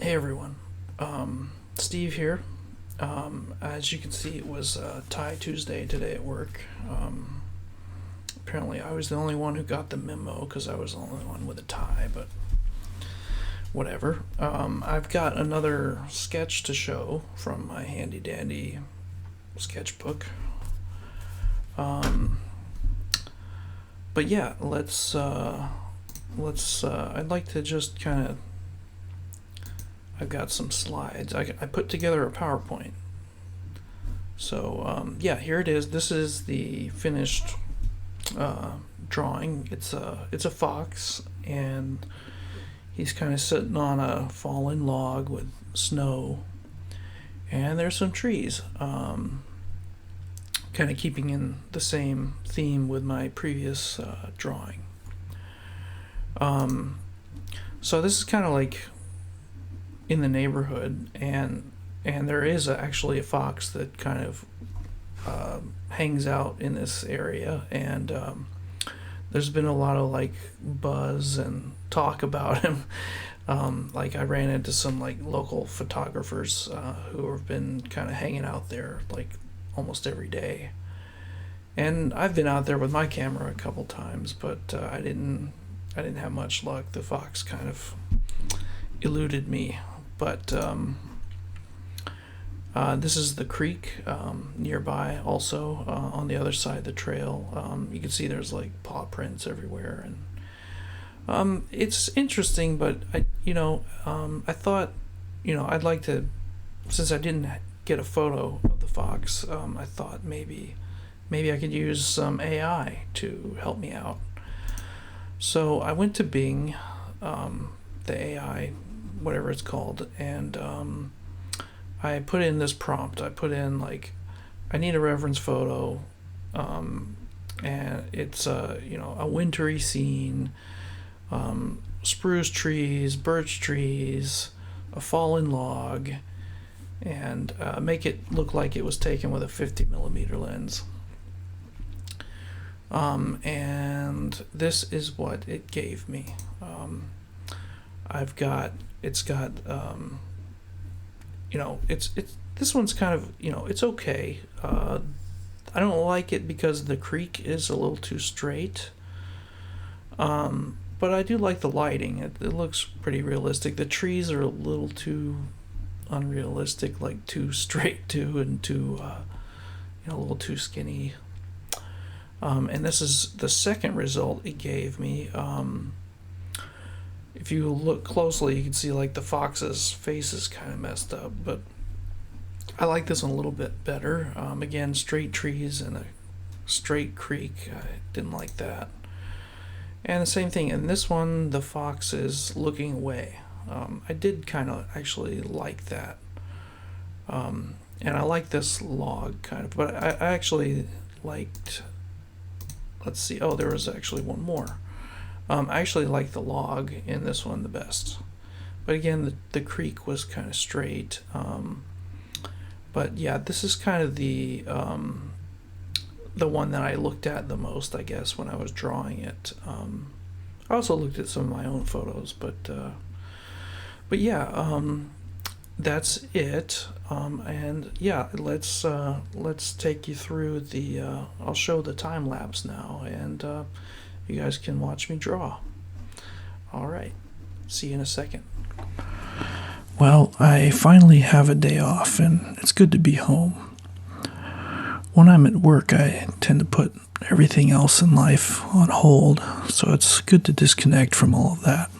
Hey everyone, Steve here. As you can see, it was Tie Tuesday today at work. Apparently, I was the only one who got the memo because I was the only one with a tie, but whatever. I've got another sketch to show from my handy dandy sketchbook. But yeah, I'd like to just kind of. I've got some slides. I put together a PowerPoint. So yeah, here it is. This is the finished drawing. It's a fox, and he's kind of sitting on a fallen log with snow, and there's some trees. Kind of keeping in the same theme with my previous drawing. So this is kind of like in the neighborhood, and there is actually a fox that kind of hangs out in this area, and there's been a lot of like buzz and talk about him. Like I ran into some like local photographers who have been kind of hanging out there like almost every day, and I've been out there with my camera a couple times, but I didn't have much luck. The fox kind of eluded me. But this is the creek nearby. Also, on the other side of the trail, you can see there's like paw prints everywhere, and it's interesting. But I thought, I'd like to, since I didn't get a photo of the fox, I thought maybe I could use some AI to help me out. So I went to Bing, the AI, whatever it's called, and I put in this prompt. I put in like, I need a reference photo, and it's a wintry scene, spruce trees, birch trees, a fallen log, and make it look like it was taken with a 50mm lens. And this is what it gave me. It's got it's this one's kind of, it's okay. I don't like it because the creek is a little too straight, but I do like the lighting. It looks pretty realistic. The trees are a little too unrealistic, like too straight too, and too a little too skinny. And this is the second result it gave me. If you look closely, you can see like the fox's face is kind of messed up, but I like this one a little bit better. Again, straight trees and a straight creek. I didn't like that. And the same thing in this one, the fox is looking away. I did kind of actually like that. And I like this log kind of, but I actually liked, let's see, oh, there was actually one more. I actually like the log in this one the best, but again, the creek was kind of straight. But yeah, this is kind of the one that I looked at the most, I guess, when I was drawing it. I also looked at some of my own photos, but yeah, that's it. And yeah, let's take you through the. I'll show the time lapse now, and you guys can watch me draw. All right, see you in a second. Well, I finally have a day off, and it's good to be home. When I'm at work, I tend to put everything else in life on hold, so it's good to disconnect from all of that.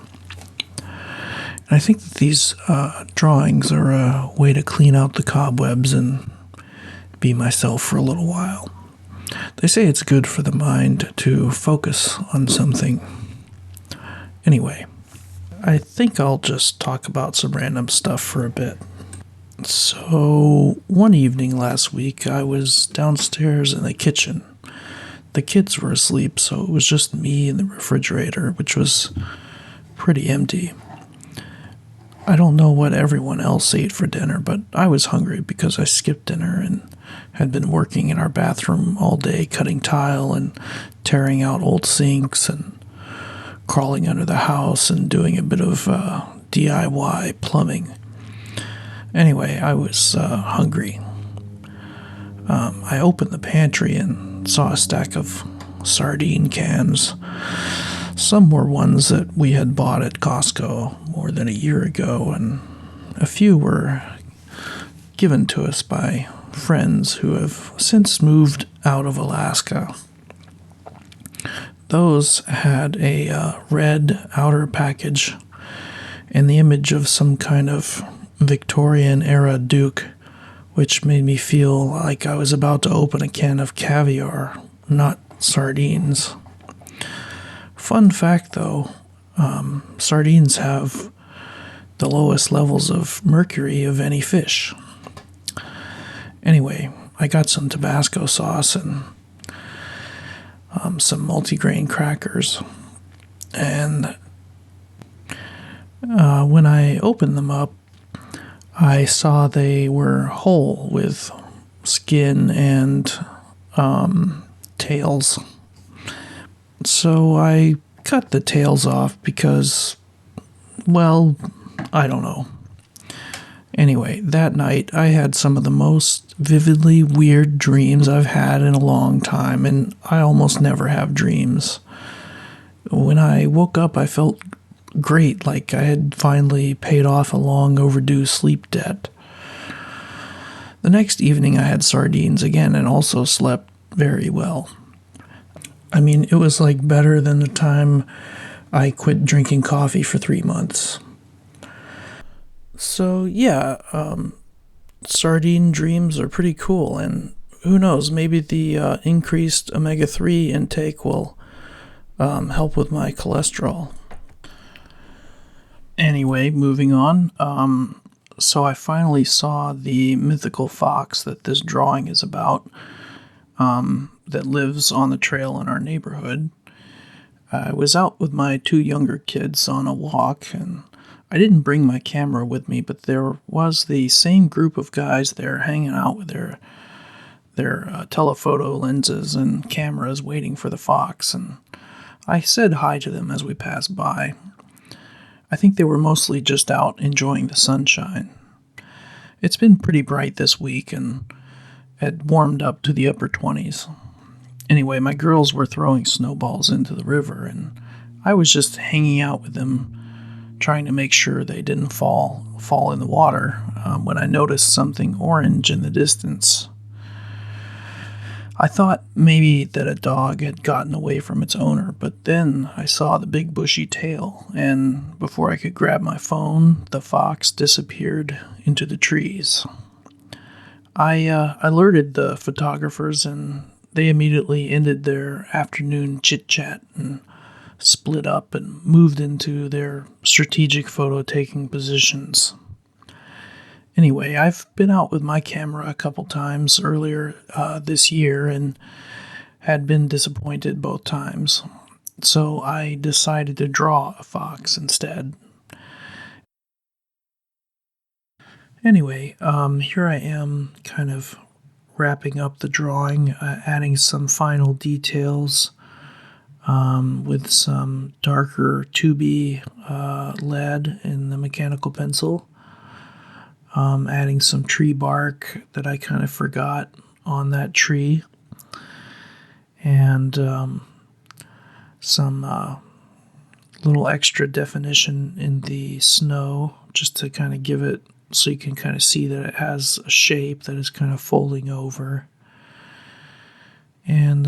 And I think that these drawings are a way to clean out the cobwebs and be myself for a little while. They say it's good for the mind to focus on something. Anyway, I think I'll just talk about some random stuff for a bit. So, one evening last week, I was downstairs in the kitchen. The kids were asleep, so it was just me and the refrigerator, which was pretty empty. I don't know what everyone else ate for dinner, but I was hungry because I skipped dinner and had been working in our bathroom all day, cutting tile and tearing out old sinks and crawling under the house and doing a bit of DIY plumbing. Anyway, I was hungry. I opened the pantry and saw a stack of sardine cans. Some were ones that we had bought at Costco more than a year ago, and a few were given to us by friends who have since moved out of Alaska. Those had a red outer package and the image of some kind of Victorian era duke, which made me feel like I was about to open a can of caviar, not sardines. Fun fact though, sardines have the lowest levels of mercury of any fish. Anyway, I got some Tabasco sauce and some multigrain crackers. And when I opened them up, I saw they were whole with skin and tails. So I cut the tails off because, well, I don't know. Anyway, that night I had some of the most vividly weird dreams I've had in a long time, and I almost never have dreams. When I woke up, I felt great, like I had finally paid off a long overdue sleep debt. The next evening I had sardines again and also slept very well. I mean, it was like better than the time I quit drinking coffee for 3 months. So yeah, sardine dreams are pretty cool, and who knows, maybe the increased omega-3 intake will help with my cholesterol. Anyway, moving on. So I finally saw the mythical fox that this drawing is about, that lives on the trail in our neighborhood. I was out with my 2 younger kids on a walk, and I didn't bring my camera with me, but there was the same group of guys there hanging out with their telephoto lenses and cameras waiting for the fox, and I said hi to them as we passed by. I think they were mostly just out enjoying the sunshine. It's been pretty bright this week and had warmed up to the upper 20s. Anyway, my girls were throwing snowballs into the river, and I was just hanging out with them, trying to make sure they didn't fall in the water, when I noticed something orange in the distance. I thought maybe that a dog had gotten away from its owner, but then I saw the big bushy tail, and before I could grab my phone, the fox disappeared into the trees. I alerted the photographers, and they immediately ended their afternoon chit-chat and split up and moved into their strategic photo-taking positions. Anyway, I've been out with my camera a couple times earlier this year and had been disappointed both times. So I decided to draw a fox instead. Anyway, here I am kind of wrapping up the drawing, adding some final details with some darker 2B lead in the mechanical pencil. Adding some tree bark that I kind of forgot on that tree, and some little extra definition in the snow, just to kind of give it so you can kind of see that it has a shape that is kind of folding over. And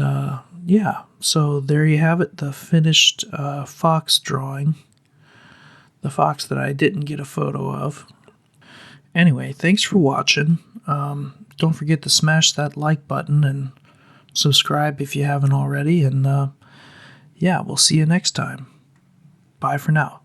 yeah, so there you have it, the finished fox drawing, the fox that I didn't get a photo of. Anyway, thanks for watching. Don't forget to smash that like button and subscribe if you haven't already. And yeah, we'll see you next time. Bye for now.